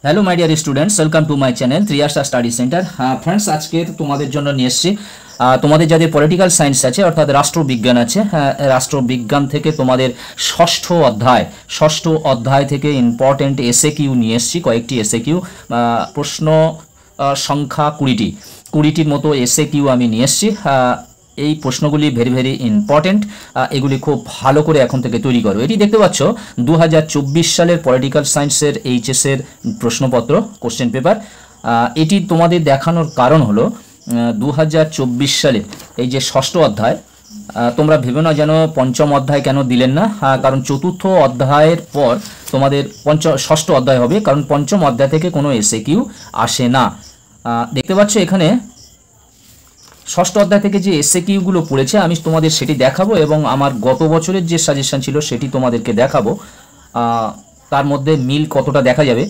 Hello my dear students, welcome to my channel Triyasha study centre. Friends, আজকে তোমাদের জন্য নিয়ে এসেছি তোমাদের যাদের পলিটিক্যাল সায়েন্স আছে অর্থাৎ রাষ্ট্রবিজ্ঞান আছে, রাষ্ট্রবিজ্ঞান থেকে তোমাদের ষষ্ঠ অধ্যায় থেকে ইম্পর্টেন্ট এসএ কিউ নিয়ে এসেছি। কয়েকটি এসএ কিউ প্রশ্ন সংখ্যা 20টির মতো এসএ কিউ আমি নিয়ে এসেছি। এই প্রশ্নগুলি ভেরি ভেরি ইম্পর্টেন্ট, এগুলি খুব ভালো করে এখন থেকে তৈরি করো। এটি দেখতে পাচ্ছ 2024 সালের পলিটিক্যাল সায়েন্সের এইচএসের প্রশ্নপত্র, কোশ্চেন পেপার। এটি তোমাদের দেখানোর কারণ হলো 2024 সালে এই যে ষষ্ঠ অধ্যায়, তোমরা ভেবে না যেন পঞ্চম অধ্যায় কেন দিলেন না, কারণ চতুর্থ অধ্যায়ের পর তোমাদের ষষ্ঠ অধ্যায় হবে, কারণ পঞ্চম অধ্যায় থেকে কোনো এসএ কিউ আসে না। দেখতে পাচ্ছ এখানে ষষ্ঠ অধ্যায় থেকে যে এসএ কিউগুলো পড়েছে আমি তোমাদের সেটি দেখাবো, এবং আমার গত বছরের যে সাজেশন ছিল সেটি তোমাদেরকে দেখাবো। তার মধ্যে মিল কতটা দেখা যাবে।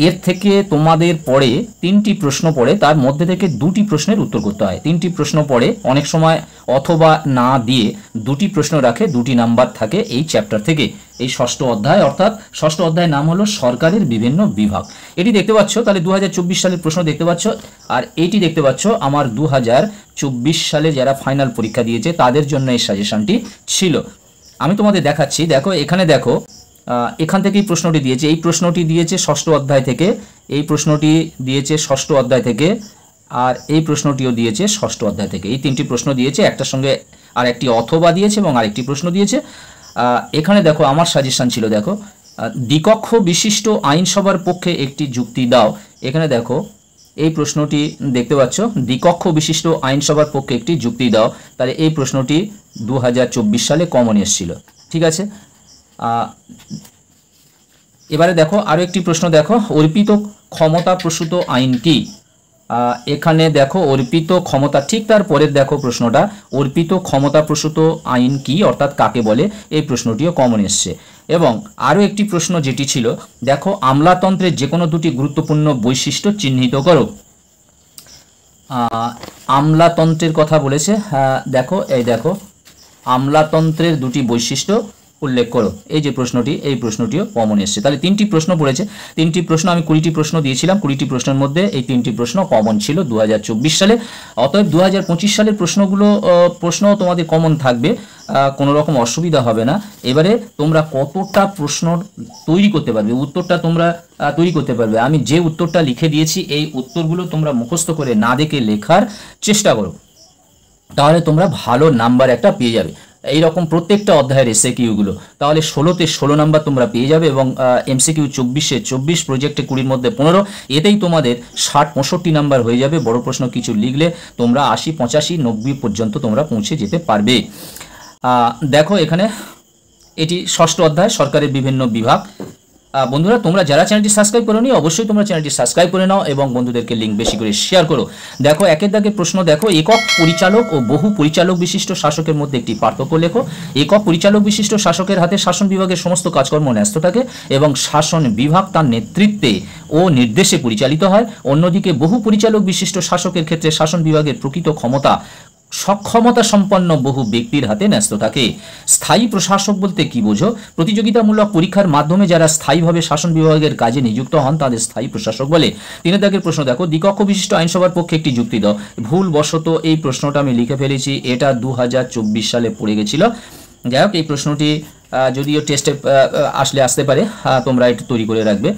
এর থেকে তোমাদের পড়ে 3টি প্রশ্ন পড়ে, তার মধ্যে থেকে 2টি প্রশ্নের উত্তর করতে হয়। 3টি প্রশ্ন পড়ে, অনেক সময় অথবা না দিয়ে 2টি প্রশ্ন রাখে, 2টি নাম্বার থাকে এই চ্যাপ্টার থেকে। এই ষষ্ঠ অধ্যায়, অর্থাৎ ষষ্ঠ অধ্যায়ের নাম হলো সরকারের বিভিন্ন বিভাগ। এটি দেখতে পাচ্ছ, তাহলে 2024 সালের প্রশ্ন দেখতে পাচ্ছ। আর এইটি দেখতে পাচ্ছ আমার 2024 সালে যারা ফাইনাল পরীক্ষা দিয়েছে তাদের জন্য এই সাজেশনটি ছিল। আমি তোমাদের দেখাচ্ছি, দেখো এখানে দেখো, এখান থেকেই প্রশ্নটি দিয়েছে। এই প্রশ্নটি দিয়েছে ষষ্ঠ অধ্যায় থেকে, এই প্রশ্নটি দিয়েছে ষষ্ঠ অধ্যায় থেকে, আর এই প্রশ্নটিও দিয়েছে ষষ্ঠ অধ্যায় থেকে। এই 3টি প্রশ্ন দিয়েছে, একটার সঙ্গে আর একটি অথবা দিয়েছে এবং আরেকটি প্রশ্ন দিয়েছে। এখানে দেখো আমার সাজেশন ছিল, দেখো দ্বিকক্ষ বিশিষ্ট আইনসভার পক্ষে একটি যুক্তি দাও। এখানে দেখো এই প্রশ্নটি দেখতে পাচ্ছ, দ্বিকক্ষ বিশিষ্ট আইনসভার পক্ষে একটি যুক্তি দাও। তাহলে এই প্রশ্নটি 2024 সালে কমন এসেছিল। ঠিক আছে, এবারে দেখো আরো একটি প্রশ্ন, দেখো অর্পিত ক্ষমতা প্রসূত আইন কি? এখানে দেখো অর্পিত ক্ষমতা, ঠিক তার পরের দেখো প্রশ্নটা, অর্পিত ক্ষমতা প্রসূত আইন কি অর্থাৎ কাকে বলে, এই প্রশ্নটিও কমন এসছে। এবং আরও একটি প্রশ্ন যেটি ছিল, দেখো আমলাতন্ত্রের যে কোনো 2টি গুরুত্বপূর্ণ বৈশিষ্ট্য চিহ্নিত করো। আমলাতন্ত্রের কথা বলেছে, দেখো এই দেখো আমলাতন্ত্রের 2টি বৈশিষ্ট্য উল্লেখ করো। এই যে প্রশ্নটি, এই প্রশ্নটিও কমন এসছে। তাহলে 3টি প্রশ্ন পড়েছে, 3টি প্রশ্ন, আমি 20টি প্রশ্ন দিয়েছিলাম, 20টি প্রশ্নের মধ্যে এই 3টি প্রশ্ন কমন ছিল 2024 সালে। অতএব 2025 সালের প্রশ্ন তোমাদের কমন থাকবে, কোনো রকম অসুবিধা হবে না। এবারে তোমরা কতটা প্রশ্ন তৈরি করতে পারবে, উত্তরটা তোমরা তৈরি করতে পারবে। আমি যে উত্তরটা লিখে দিয়েছি এই উত্তরগুলো তোমরা মুখস্থ করে না দেখে লেখার চেষ্টা করো, তাহলে তোমরা ভালো নাম্বার একটা পেয়ে যাবে। এইরকম প্রত্যেকটা অধ্যায়ের এসএ কিউগুলো, তাহলে 16তে 16 নাম্বার তোমরা পেয়ে যাবে, এবং এমসিকিউ 24-এ 24, প্রজেক্টে 20-র মধ্যে 15, এতেই তোমাদের 60-65 নাম্বার হয়ে যাবে। বড় প্রশ্ন কিছু লিখলে তোমরা 80, 85, 90 পর্যন্ত তোমরা পৌঁছে যেতে পারবে। দেখো এখানে এটি ষষ্ঠ অধ্যায় সরকারের বিভিন্ন বিভাগ। বন্ধুরা, তোমরা যারা চ্যানেলটি সাবস্ক্রাইব করোনি অবশ্যই তোমরা চ্যানেলটি সাবস্ক্রাইব করে নাও এবং বন্ধুদেরকে লিঙ্ক বেশি করে শেয়ার করো। দেখো একের দাগে প্রশ্ন, দেখো একক পরিচালক ও বহু পরিচালক বিশিষ্ট শাসকের মধ্যে একটি পার্থক্য লেখো। একক পরিচালক বিশিষ্ট শাসকের হাতে শাসন বিভাগের সমস্ত কাজকর্ম ন্যস্ত থাকে এবং শাসন বিভাগ তার নেতৃত্বে ও নির্দেশে পরিচালিত হয়। অন্যদিকে বহু পরিচালক বিশিষ্ট শাসকের ক্ষেত্রে শাসন বিভাগের প্রকৃত সক্ষমতা সম্পন্ন বহু ব্যক্তির হাতে ন্যস্ত থাকে। স্থায়ী প্রশাসক বলতে কি বোঝো? প্রতিযোগিতামূলক পরীক্ষার মাধ্যমে যারা স্থায়ীভাবে শাসন বিভাগের কাজে নিযুক্ত হন তাদের স্থায়ী প্রশাসক বলে। 3 দাগের প্রশ্ন, দেখো দ্বিকক্ষ বিশিষ্ট আইনসভার পক্ষে একটি যুক্তি দাও। ভুলবশত এই প্রশ্নটা আমি লিখে ফেলেছি, এটা 2024 সালে পড়ে গেছিল। যাই হোক, এই প্রশ্নটি যদিও টেস্টে আসতে পারে, তোমরা একটু তৈরি করে রাখবে।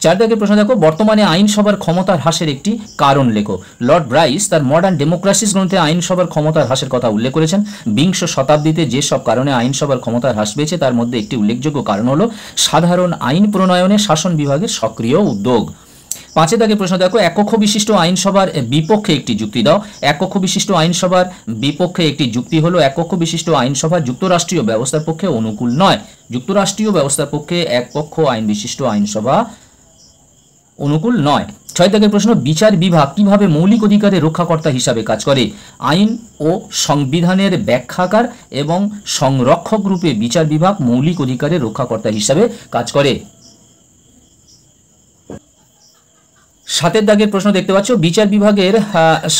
4 দাগের প্রশ্ন, দেখো বর্তমানে আইনসভার ক্ষমতার হ্রাসের একটি কারণ লেখো। লর্ড ব্রাইস তার মডার্ন ডেমোক্রাসিস গ্রন্থে আইনসভার ক্ষমতার হ্রাসের কথা উল্লেখ করেছেন। বিংশ শতাব্দীতে যেসব কারণে আইনসভার ক্ষমতার হ্রাস পেয়েছে তার মধ্যে একটি উল্লেখযোগ্য কারণ হলো সাধারণ আইন প্রণয়নে শাসন বিভাগের সক্রিয় উদ্যোগ। 5 দাগের প্রশ্ন, দেখো এককক্ষ বিশিষ্ট আইনসভার বিপক্ষে একটি যুক্তি দাও। এককক্ষ বিশিষ্ট আইনসভার বিপক্ষে একটি যুক্তি হলো এককক্ষ বিশিষ্ট আইনসভা যুক্তরাষ্ট্রীয় ব্যবস্থার পক্ষে অনুকূল নয়। যুক্তরাষ্ট্রীয় ব্যবস্থার পক্ষে এককক্ষ আইন বিশিষ্ট আইনসভা অনুকূল নয়। 6 দাগের প্রশ্ন, বিচার বিভাগ কিভাবে মৌলিক অধিকারের রক্ষাকর্তা হিসাবে কাজ করে? আইন ও সংবিধানের ব্যাখ্যাকার এবং সংরক্ষক রূপে বিচার বিভাগ মৌলিক অধিকারের রক্ষাকর্তা হিসাবে কাজ করে। সাতের দাগের প্রশ্ন দেখতে পাচ্ছ, বিচার বিভাগের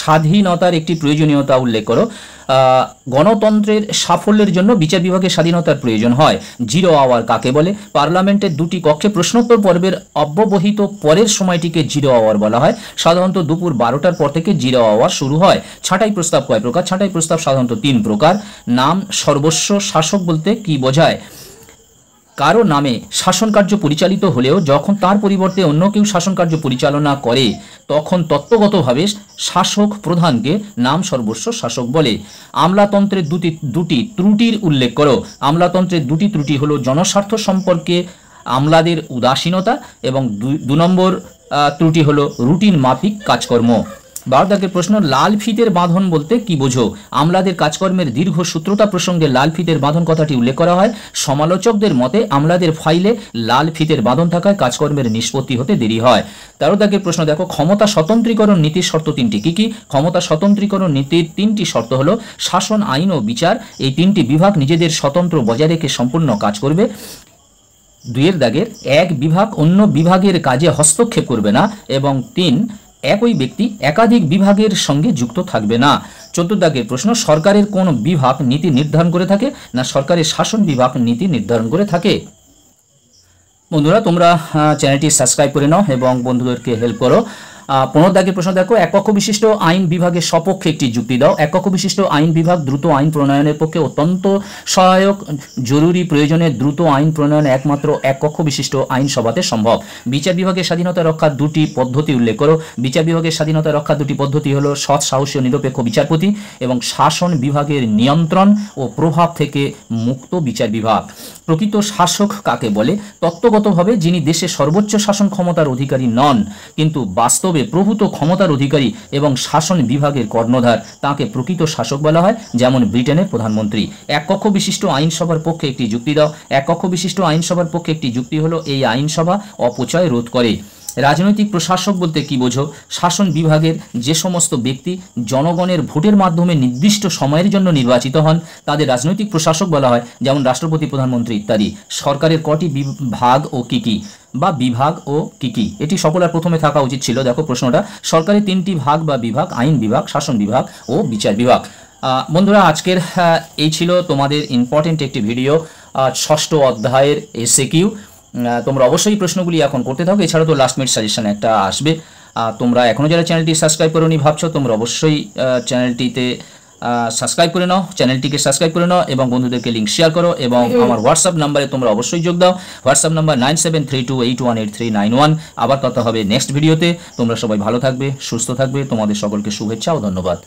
স্বাধীনতার একটি প্রয়োজনীয়তা উল্লেখ করো। গণতন্ত্রের সাফল্যের জন্য বিচার বিভাগের স্বাধীনতার প্রয়োজন হয়। জিরো আওয়ার কাকে বলে? পার্লামেন্টের দুটি কক্ষে প্রশ্নোত্তর পর্বের অব্যবহিত পরের সময়টিকে জিরো আওয়ার বলা হয়। সাধারণত দুপুর 12টার পর থেকে জিরো আওয়ার শুরু হয়। ছাঁটাই প্রস্তাব কয় প্রকার? ছাঁটাই প্রস্তাব সাধারণত 3 প্রকার। নাম সর্বস্ব শাসক বলতে কি বোঝায়? কারো নামে শাসন কার্য পরিচালিত হলেও যখন তার পরিবর্তে অন্য কেউ শাসন কার্য পরিচালনা করে তখন তত্ত্বগতভাবে শাসক প্রধানকে নাম সর্বস্ব শাসক বলে। আমলাতন্ত্রের দুটি ত্রুটির উল্লেখ করো। আমলাতন্ত্রের দুটি ত্রুটি হলো জনস্বার্থ সম্পর্কে আমলাদের উদাসীনতা এবং 2 নম্বর ত্রুটি হলো রুটিন মাফিক কাজকর্ম। 12 দাগের প্রশ্ন, লাল ফিতের বাঁধন বলতে কি বোঝো? আমলাদের কাজকর্মের দীর্ঘ সূত্রতা প্রসঙ্গে লাল ফিতের বাঁধন কথাটি উল্লেখ করা হয়। সমালোচকদের মতে আমলাদের ফাইলে লাল ফিতের বাঁধন থাকায় কাজকর্মের নিষ্পত্তি হতে দেরি হয়। 13 দাগের প্রশ্ন দেখো, ক্ষমতা স্বতন্ত্রীকরণ নীতির শর্ত 3টি কি কি? ক্ষমতা স্বতন্ত্রীকরণ নীতির 3টি শর্ত হলো শাসন, আইন ও বিচার এই 3টি বিভাগ নিজেদের স্বতন্ত্র বজায় রেখে সম্পূর্ণ কাজ করবে। 2 দাগের, এক বিভাগ অন্য বিভাগের কাজে হস্তক্ষেপ করবে না এবং 3 একই ব্যক্তি একাধিক বিভাগের সঙ্গে যুক্ত থাকবে না। 14 দাগের প্রশ্ন, সরকারের কোন বিভাগ নীতি নির্ধারণ করে থাকে? না সরকারের শাসন বিভাগ নীতি নির্ধারণ করে থাকে। বন্ধুরা তোমরা চ্যানেলটি সাবস্ক্রাইব করে নাও এবং বন্ধুদেরকে হেল্প করো। 15 দাগের প্রশ্ন দেখো, এক কক্ষ বিশিষ্ট আইন বিভাগের সপক্ষে একটি যুক্তি দাও। এক কক্ষ বিশিষ্ট আইন বিভাগ দ্রুত আইন প্রণয়নের পক্ষে অত্যন্ত সহায়ক। জরুরি প্রয়োজনে দ্রুত আইন প্রণয়ন একমাত্র এক কক্ষ বিশিষ্ট আইনসভাতে সম্ভব। বিচার বিভাগের স্বাধীনতা রক্ষার 2টি পদ্ধতি উল্লেখ করো। বিচার বিভাগের স্বাধীনতা রক্ষার 2টি পদ্ধতি হলো সৎ, সাহসী ও নিরপেক্ষ বিচারপতি এবং শাসন বিভাগের নিয়ন্ত্রণ ও প্রভাব থেকে মুক্ত বিচার বিভাগ। প্রকৃত শাসক কাকে বলে? তত্ত্বগতভাবে যিনি দেশের সর্বোচ্চ শাসন ক্ষমতার অধিকারী নন কিন্তু বাস্তবে প্রভূত ক্ষমতার অধিকারী এবং শাসন বিভাগের কর্ণধার তাকে প্রকৃত শাসক বলা হয়, যেমন ব্রিটেনের প্রধানমন্ত্রী। এক কক্ষ বিশিষ্ট আইনসভার পক্ষে একটি যুক্তি দাও। এক কক্ষ বিশিষ্ট আইনসভার পক্ষে একটি যুক্তি হলো এই আইনসভা অপচয় রোধ করে। রাজনৈতিক প্রশাসক বলতে কি বোঝো? শাসন বিভাগের যে সমস্ত ব্যক্তি জনগণের ভোটের মাধ্যমে নির্দিষ্ট সময়ের জন্য নির্বাচিত হন তাদের রাজনৈতিক প্রশাসক বলা হয়, যেমন রাষ্ট্রপতি, প্রধানমন্ত্রী ইত্যাদি। সরকারের কটি ভাগ ও কি কি বা বিভাগ ও কি কি? এটি সকলের প্রথমে থাকা উচিত ছিল। দেখো প্রশ্নটা, সরকারের 3টি ভাগ বা বিভাগ, আইন বিভাগ, শাসন বিভাগ ও বিচার বিভাগ। বন্ধুরা আজকের এই ছিল তোমাদের ইম্পর্টেন্ট একটি ভিডিও, 6ষ্ঠ অধ্যায়ের এসএকিউ। তোমরা অবশ্যই প্রশ্নগুলি এখন করতে থাকো। এছাড়া তো লাস্ট মিনিট সাজেশন একটা আসবে। তোমরা এখনও যারা চ্যানেলটি সাবস্ক্রাইব করোনি ভাবছো, তোমরা অবশ্যই চ্যানেলটিতে সাবস্ক্রাইব করে নাও, চ্যানেলটিকে সাবস্ক্রাইব করে নাও এবং বন্ধুদেরকে লিঙ্ক শেয়ার করো এবং আমার হোয়াটসঅ্যাপ নাম্বারে তোমরা অবশ্যই যোগ দাও। WhatsApp number 9732818391। আবার কথা হবে নেক্সট ভিডিওতে। তোমরা সবাই ভালো থাকবে, সুস্থ থাকবে। তোমাদের সকলকে শুভেচ্ছা ও ধন্যবাদ।